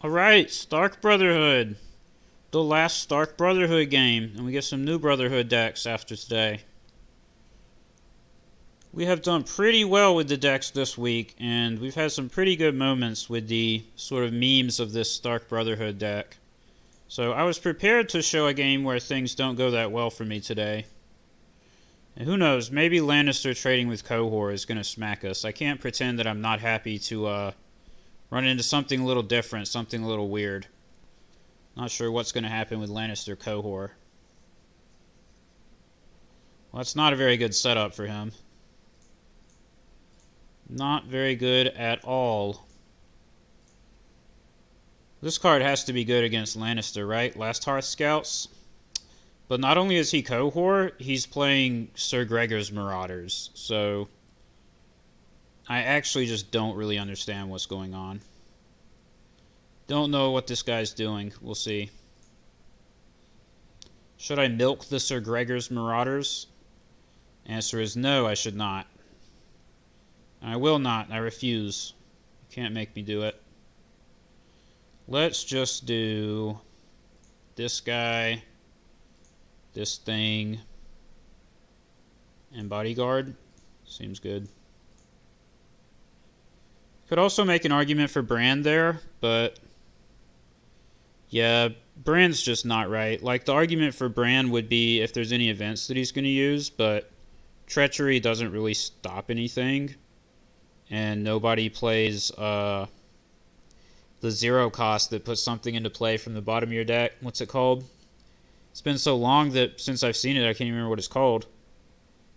Alright, Stark Brotherhood. The last Stark Brotherhood game, and we get some new Brotherhood decks after today. We have done pretty well with the decks this week, and we've had some pretty good moments with the sort of memes of this Stark Brotherhood deck. So I was prepared to show a game where things don't go that well for me today. And who knows, maybe Lannister trading with Qhor is going to smack us. I can't pretend that I'm not happy to run into something a little different, something a little weird. Not sure what's going to happen with Lannister Qhor. Well, that's not a very good setup for him. Not very good at all. This card has to be good against Lannister, right? Last Hearth Scouts. But not only is he Qhor, he's playing Sir Gregor's Marauders. So I actually just don't really understand what's going on. Don't know what this guy's doing. We'll see. Should I milk the Sir Gregor's Marauders? Answer is no, I should not. I will not. I refuse. You can't make me do it. Let's just do this guy, this thing, and Bodyguard. Seems good. Could also make an argument for Brand there, but yeah, Brand's just not right. Like, the argument for Brand would be if there's any events that he's going to use, but Treachery doesn't really stop anything, and nobody plays the 0 cost that puts something into play from the bottom of your deck. What's it called? It's been so long that since I've seen it, I can't even remember what it's called.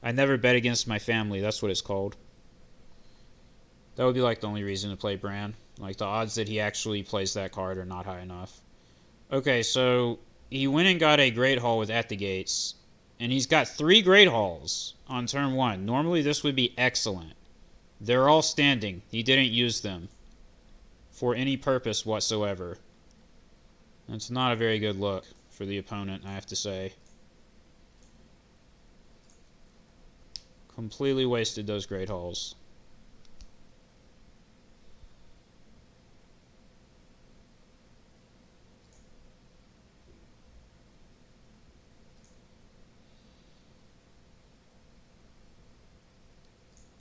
I never bet against my family. That's what it's called. That would be like the only reason to play Bran. Like, the odds that he actually plays that card are not high enough. Okay, so he went and got a Great Hall with At the Gates, and he's got 3 Great Halls on turn 1. Normally this would be excellent. They're all standing. He didn't use them for any purpose whatsoever. That's not a very good look for the opponent, I have to say. Completely wasted those Great Halls.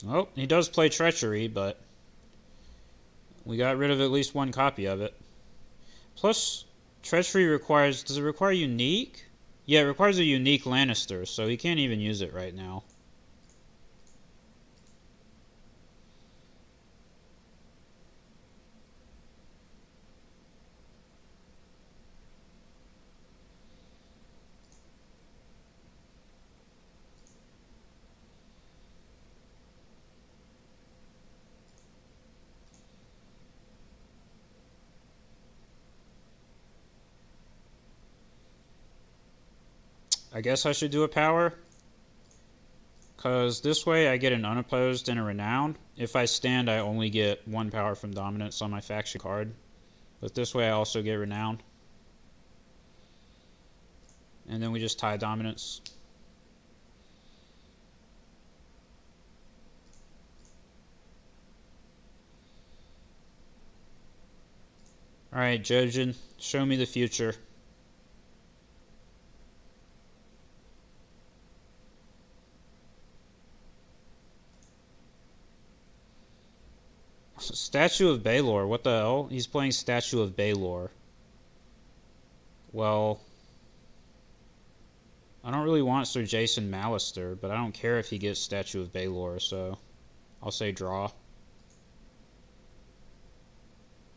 Oh, he does play Treachery, but we got rid of at least one copy of it. Plus, Treachery requires... Does it require unique? Yeah, it requires a unique Lannister, so he can't even use it right now. I guess I should do a power, because this way I get an unopposed and a renown. If I stand, I only get 1 power from dominance on my faction card. But this way I also get renown. And then we just tie dominance. Alright, Jojen, show me the future. Statue of Baelor, what the hell? He's playing Statue of Baelor. Well, I don't really want Sir Jason Mallister, but I don't care if he gets Statue of Baelor, so I'll say draw.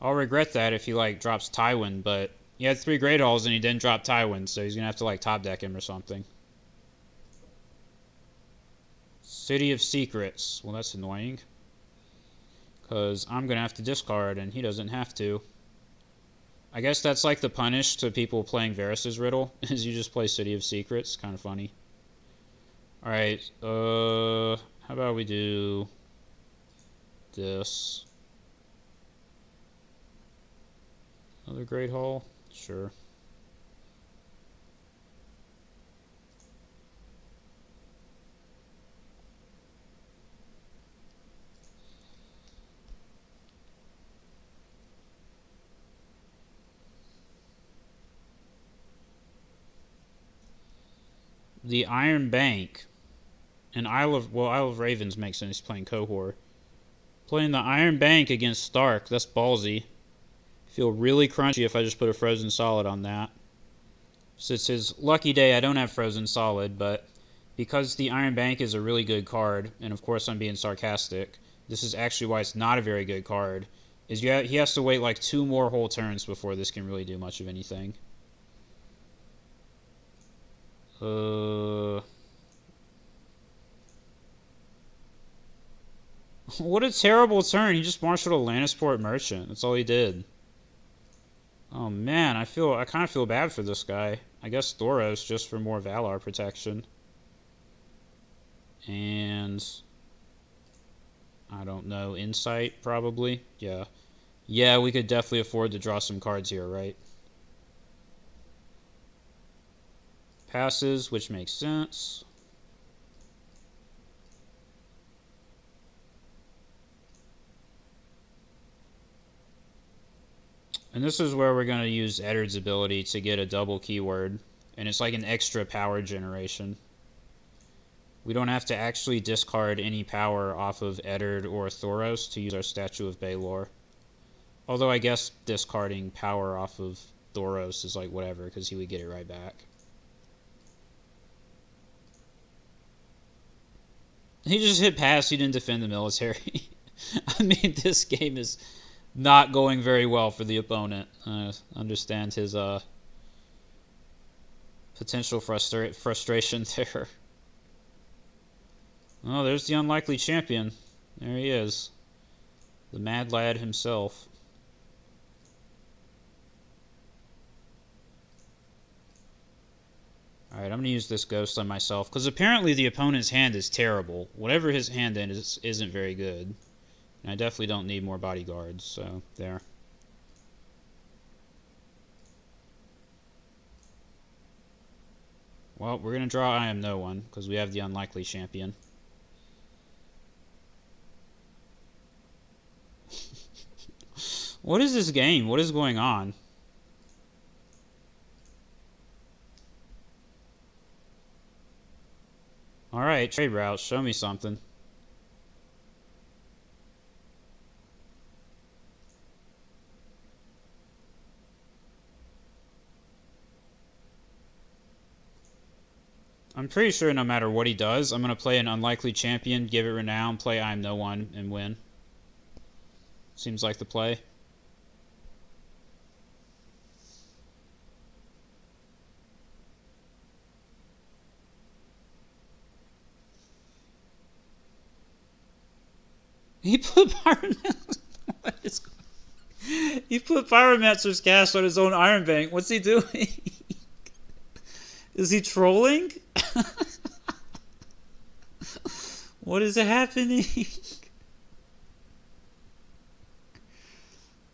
I'll regret that if he, like, drops Tywin, but he had 3 Great Halls and he didn't drop Tywin, so he's gonna have to, like, top deck him or something. City of Secrets. Well, that's annoying, because I'm gonna have to discard and he doesn't have to. I guess that's like the punish to people playing Varys' Riddle, is you just play City of Secrets. Kind of funny. Alright, how about we do this? Another Great Hall? Sure. the Iron Bank. And Isle of Ravens makes sense. He's playing Qhor. Playing the Iron Bank against Stark. That's ballsy. Feel really crunchy if I just put a Frozen Solid on that. So it's his lucky day I don't have Frozen Solid, but because the Iron Bank is a really good card, and of course I'm being sarcastic, this is actually why it's not a very good card, is he has to wait like 2 more whole turns before this can really do much of anything. What a terrible turn. He just marshaled a Lannister Merchant. That's all he did. Oh man, I kind of feel bad for this guy. I guess Thoros just for more Valar protection. And I don't know, Insight probably. Yeah. Yeah, we could definitely afford to draw some cards here, right? Passes, which makes sense. And this is where we're going to use Eddard's ability to get a double keyword. And it's like an extra power generation. We don't have to actually discard any power off of Eddard or Thoros to use our Statue of Baelor. Although I guess discarding power off of Thoros is like whatever, because he would get it right back. He just hit pass, he didn't defend the military. I mean, this game is not going very well for the opponent. I understand his potential frustration there. Oh, there's the unlikely champion. There he is. The mad lad himself. Alright, I'm going to use this ghost on myself, because apparently the opponent's hand is terrible. Whatever his hand is isn't very good. And I definitely don't need more bodyguards, so there. Well, we're going to draw I Am No One, because we have the unlikely champion. What is this game? What is going on? Alright, trade routes. Show me something. I'm pretty sure no matter what he does, I'm going to play an unlikely champion, give it renown, play I Am No One, and win. Seems like the play. He put He put Pyromancer's cast on his own Iron Bank. What's he doing? Is he trolling? What is happening?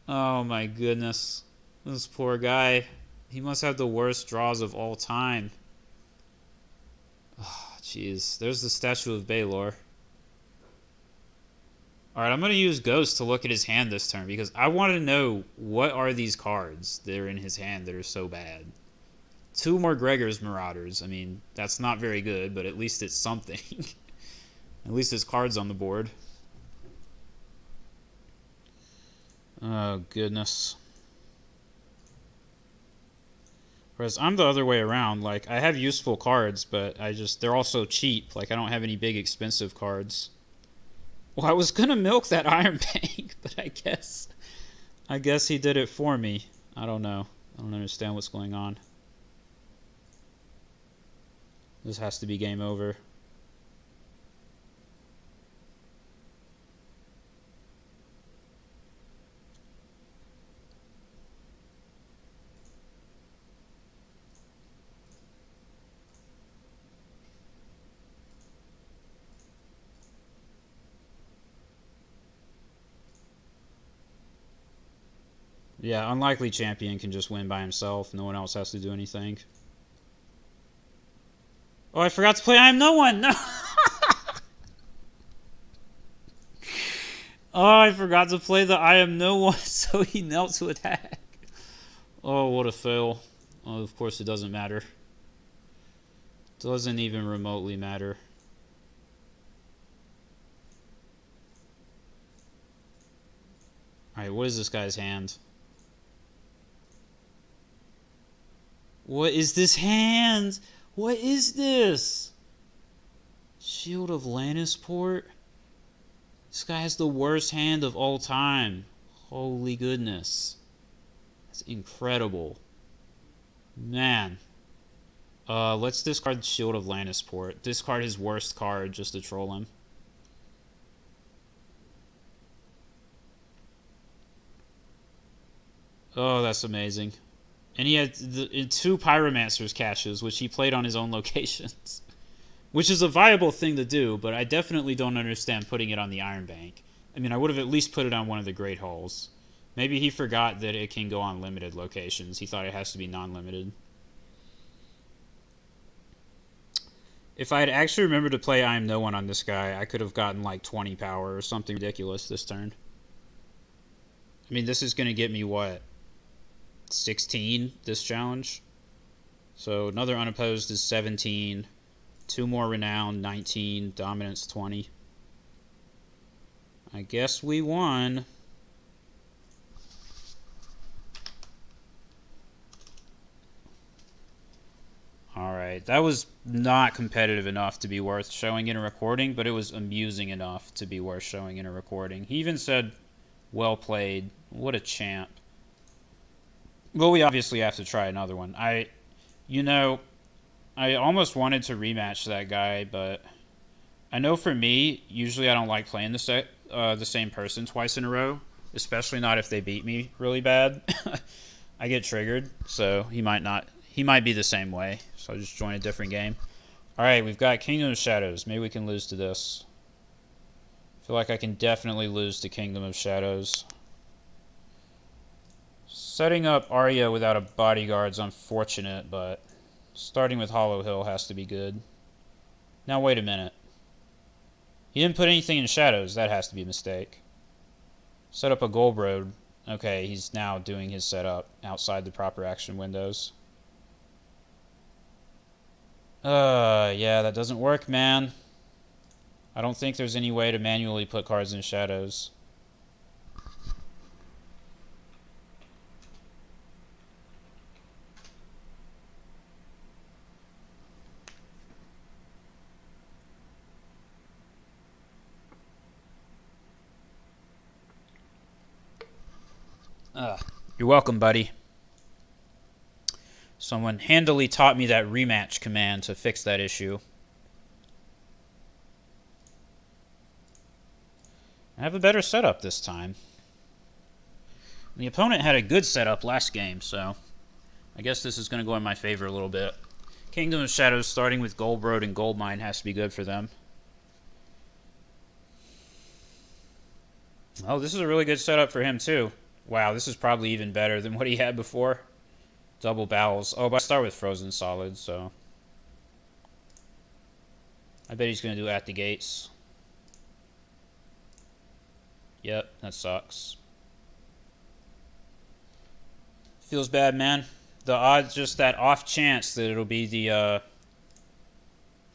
Oh my goodness. This poor guy. He must have the worst draws of all time. Oh, jeez. There's the Statue of Baelor. Alright, I'm going to use Ghost to look at his hand this turn, because I want to know what are these cards that are in his hand that are so bad. 2 more Gregor's Marauders. I mean, that's not very good, but at least it's something. At least his cards on the board. Oh, goodness. Whereas I'm the other way around. Like, I have useful cards, but they're all so cheap. Like, I don't have any big expensive cards. Well, I was gonna milk that Iron Bank, but I guess he did it for me. I don't know. I don't understand what's going on. This has to be game over. Yeah, unlikely champion can just win by himself. No one else has to do anything. Oh, I forgot to play I Am No One! No! Oh, I forgot to play the I Am No One, so he knelt to attack. Oh, what a fail. Oh, of course it doesn't matter. Doesn't even remotely matter. Alright, what is this guy's hand? What is this hand? What is this? Shield of Lannister? This guy has the worst hand of all time. Holy goodness. That's incredible. Man. Let's discard Shield of Lannister. Discard his worst card just to troll him. Oh, that's amazing. And he had two Pyromancer's caches, which he played on his own locations. Which is a viable thing to do, but I definitely don't understand putting it on the Iron Bank. I mean, I would have at least put it on one of the Great Halls. Maybe he forgot that it can go on limited locations. He thought it has to be non-limited. If I had actually remembered to play I Am No One on this guy, I could have gotten like 20 power or something ridiculous this turn. I mean, this is going to get me, what, 16 this challenge? So another unopposed is 17. Two more renown, 19. Dominance, 20. I guess we won. Alright, that was not competitive enough to be worth showing in a recording, but it was amusing enough to be worth showing in a recording. He even said, well played. What a champ. Well, we obviously have to try another one. I almost wanted to rematch that guy, but I know for me, usually I don't like playing the same person twice in a row, especially not if they beat me really bad. I get triggered, so he might be the same way, so I'll just join a different game. Alright, we've got Kingdom of Shadows. Maybe we can lose to this. I feel like I can definitely lose to Kingdom of Shadows. Setting up Arya without a bodyguard's unfortunate, but starting with Hollow Hill has to be good. Now wait a minute. He didn't put anything in Shadows. That has to be a mistake. Set up a Gold Road. Okay, he's now doing his setup outside the proper action windows. Yeah, that doesn't work, man. I don't think there's any way to manually put cards in Shadows. You're welcome, buddy. Someone handily taught me that rematch command to fix that issue. I have a better setup this time. The opponent had a good setup last game, so I guess this is going to go in my favor a little bit. Kingdom of Shadows starting with Gold Road and Gold Mine has to be good for them. Oh, this is a really good setup for him, too. Wow, this is probably even better than what he had before. Double Bowels. Oh, but I start with Frozen Solid, so I bet he's going to do At the Gates. Yep, that sucks. Feels bad, man. The odds, just that off chance that it'll be the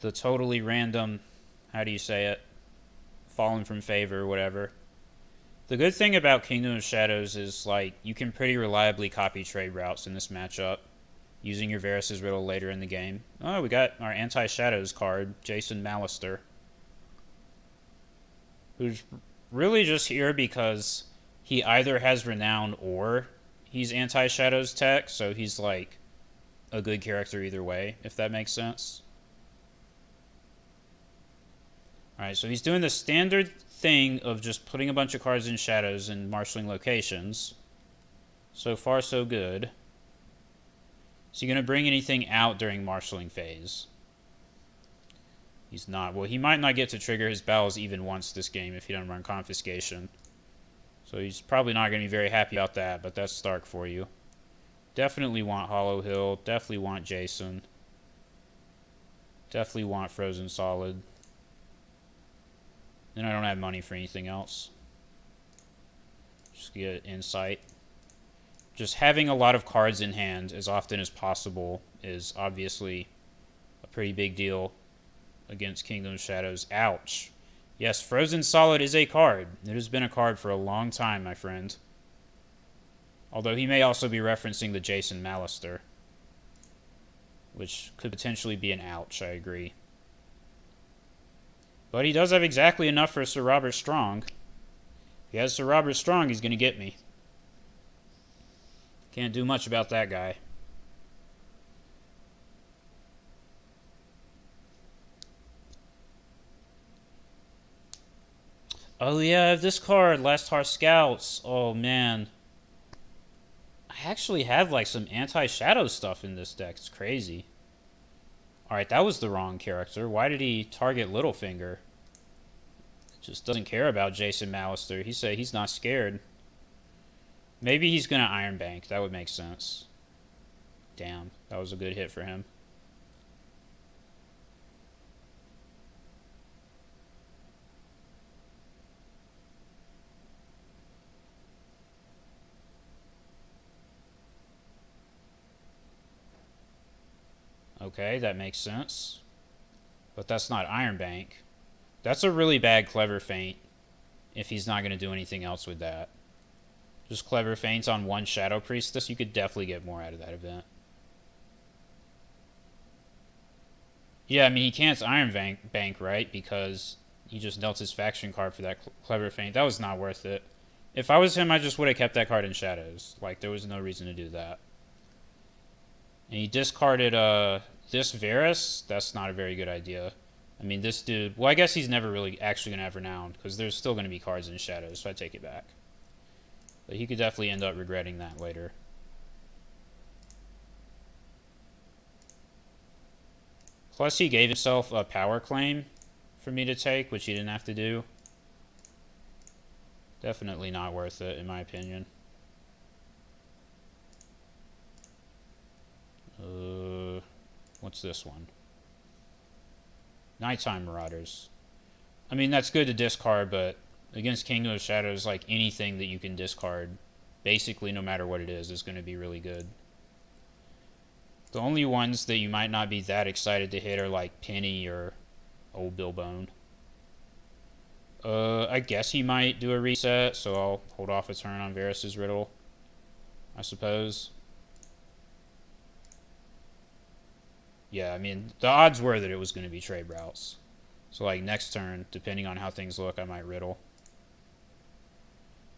totally random, how do you say it? Fallen from favor or whatever. The good thing about Kingdom of Shadows is, like, you can pretty reliably copy trade routes in this matchup using your Varys' Riddle later in the game. Oh, we got our Anti-Shadows card, Jason Mallister, who's really just here because he either has Renown or he's Anti-Shadows tech, so he's, like, a good character either way, if that makes sense. Alright, so he's doing the standard thing of just putting a bunch of cards in Shadows and marshalling locations. So far, so good. Is he going to bring anything out during marshalling phase? He's not. Well, he might not get to trigger his battles even once this game if he doesn't run Confiscation. So he's probably not going to be very happy about that, but that's Stark for you. Definitely want Hollow Hill. Definitely want Jason. Definitely want Frozen Solid. Then I don't have money for anything else. Just get Insight. Just having a lot of cards in hand as often as possible is obviously a Pretty big deal against Kingdom Shadows. Ouch. Yes, Frozen Solid is a card. It has been a card for a long time, my friend. Although he may also be referencing the Jason Mallister, which could potentially be an ouch, I agree. But he does have exactly enough for Sir Robert Strong. If he has Sir Robert Strong, he's going to get me. Can't do much about that guy. Oh yeah, I have this card, Lannister Scouts. Oh man. I actually have like some anti-shadow stuff in this deck. It's crazy. Alright, that was the wrong character. Why did he target Littlefinger? Just doesn't care about Jason Mallister. He said he's not scared. Maybe he's gonna Iron Bank. That would make sense. Damn, that was a good hit for him. Okay, that makes sense. But that's not Iron Bank. That's a really bad Clever Feint if he's not going to do anything else with that. Just Clever Feints on one Shadow Priestess, you could definitely get more out of that event. Yeah, I mean, he can't Iron Bank, right? Because he just dealt his faction card for that Clever Feint. That was not worth it. If I was him, I just would have kept that card in Shadows. Like, there was no reason to do that. And he discarded this Varys. That's not a very good idea. I mean, this dude... Well, I guess he's never really actually going to have Renowned, because there's still going to be cards in Shadows, so I take it back. But he could definitely end up regretting that later. Plus, he gave himself a power claim for me to take, which he didn't have to do. Definitely not worth it, in my opinion. What's this one? Nighttime Marauders. I mean, that's good to discard, but against Kingdom of Shadows, like, anything that you can discard, basically no matter what it is going to be really good. The only ones that you might not be that excited to hit are like Penny or Old Billbone. I guess he might do a reset, so I'll hold off a turn on Varys' Riddle, I suppose. Yeah, I mean, the odds were that it was going to be trade routes. So, like, next turn, depending on how things look, I might Riddle.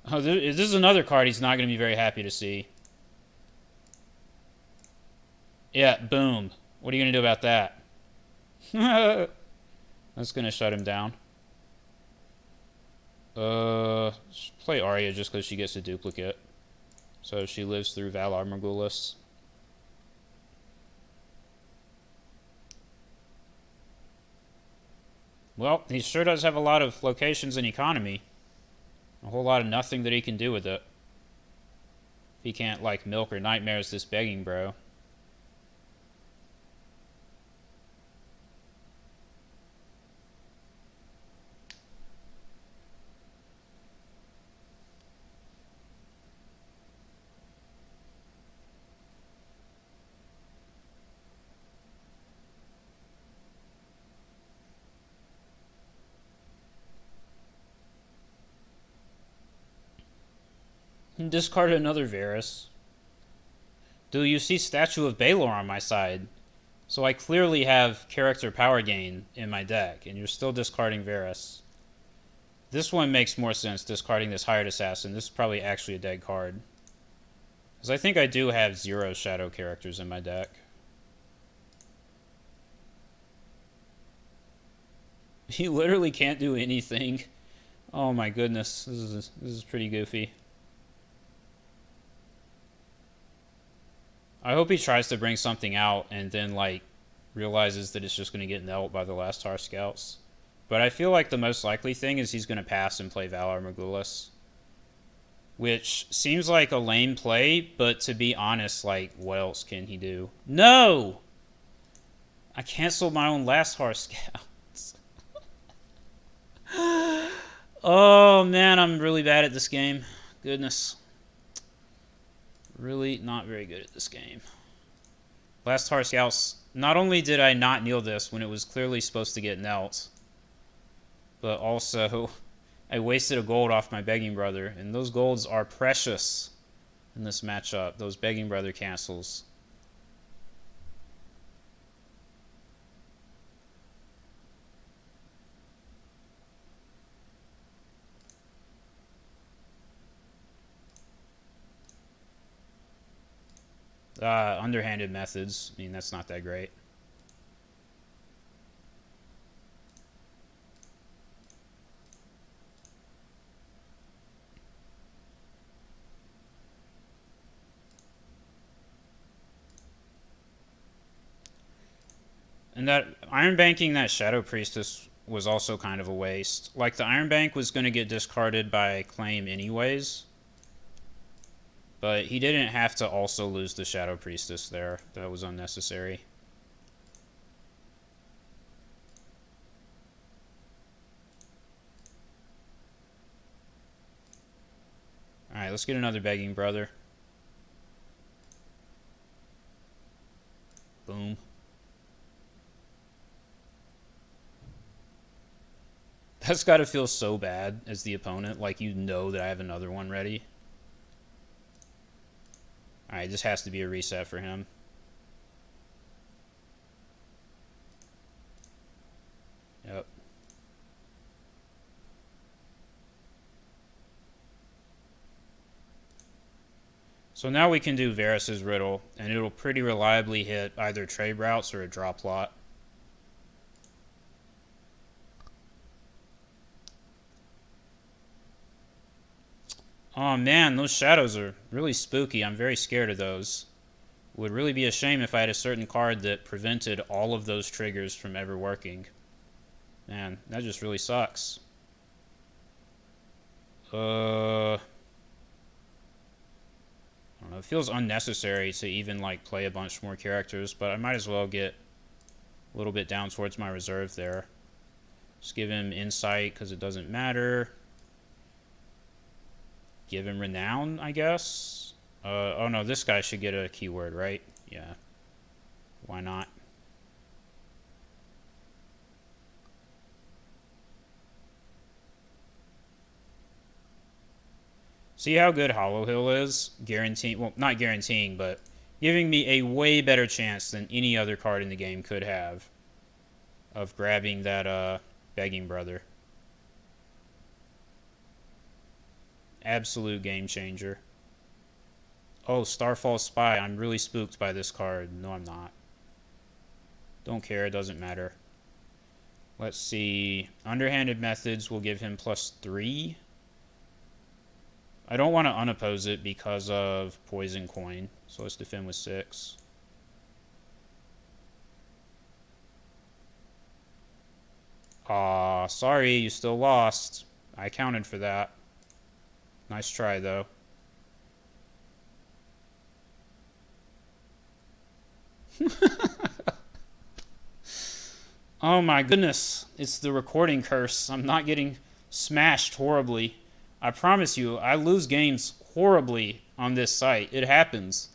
Oh, this is another card he's not going to be very happy to see. Yeah, boom. What are you going to do about that? That's going to shut him down. Play Arya just because she gets a duplicate. So she lives through Valar Morghulis. Well, he sure does have a lot of locations and economy. A whole lot of nothing that he can do with it. If he can't, like, milk or nightmares this begging bro. And discarded another Varys. Do you see Statue of Baelor on my side? So I clearly have character power gain in my deck, and you're still discarding Varys. This one makes more sense, discarding this Hired Assassin. This is probably actually a dead card. Because I think I do have 0 shadow characters in my deck. He literally can't do anything. Oh my goodness, this is pretty goofy. I hope he tries to bring something out and then, like, realizes that it's just going to get knelt by the Lannister Scouts. But I feel like the most likely thing is he's going to pass and play Valar Morghulis. Which seems like a lame play, but to be honest, like, what else can he do? No! I canceled my own Lannister Scouts. Oh, man, I'm really bad at this game. Goodness. Really not very good at this game. Last Tar Scouts, not only did I not kneel this when it was clearly supposed to get knelt, but also I wasted a gold off my Begging Brother, and those golds are precious in this matchup, those Begging Brother cancels. Underhanded methods. I mean, that's not that great. And that Iron Banking that Shadow Priestess was also kind of a waste. Like, the Iron Bank was going to get discarded by claim anyways. But he didn't have to also lose the Shadow Priestess there. That was unnecessary. Alright, let's get another Begging Brother. Boom. That's got to feel so bad as the opponent. Like, you know that I have another one ready. Alright, this has to be a reset for him. Yep. So now we can do Varys' Riddle, and it'll pretty reliably hit either trade routes or a drop lot. Oh man, those shadows are really spooky. I'm very scared of those. It would really be a shame if I had a certain card that prevented all of those triggers from ever working. Man, that just really sucks. I don't know, it feels unnecessary to even like play a bunch more characters, but I might as well get a little bit down towards my reserve there. Just give him insight because it doesn't matter. Give him renown, I guess. Oh no, this guy should get a keyword, right? Yeah. Why not? See how good Hollow Hill is? Guaranteeing, well, not guaranteeing, but giving me a way better chance than any other card in the game could have of grabbing that Begging Brother. Absolute game changer. Oh, Starfall Spy. I'm really spooked by this card. No, I'm not. Don't care. It doesn't matter. Let's see. Underhanded methods will give him +3. I don't want to unoppose it because of Poison Coin. So let's defend with 6. Aw, sorry. You still lost. I accounted for that. Nice try, though. Oh my goodness. It's the recording curse. I'm not getting smashed horribly. I promise you, I lose games horribly on this site. It happens.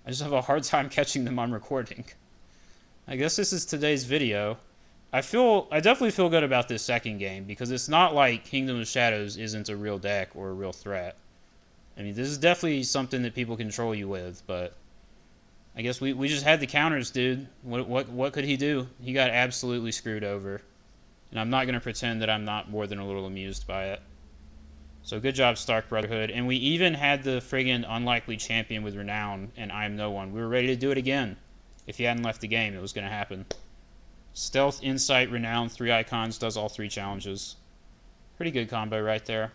I just have a hard time catching them on recording. I guess this is today's video. I definitely feel good about this second game because it's not like Kingdom of Shadows isn't a real deck or a real threat. I mean, this is definitely something that people control you with, but I guess we just had the counters, dude. What could he do? He got absolutely screwed over. And I'm not going to pretend that I'm not more than a little amused by it. So good job, Stark Brotherhood. And we even had the friggin' unlikely champion with Renown, and I am no one. We were ready to do it again. If he hadn't left the game, it was going to happen. Stealth, Insight, Renown, 3 icons, does all 3 challenges. Pretty good combo right there.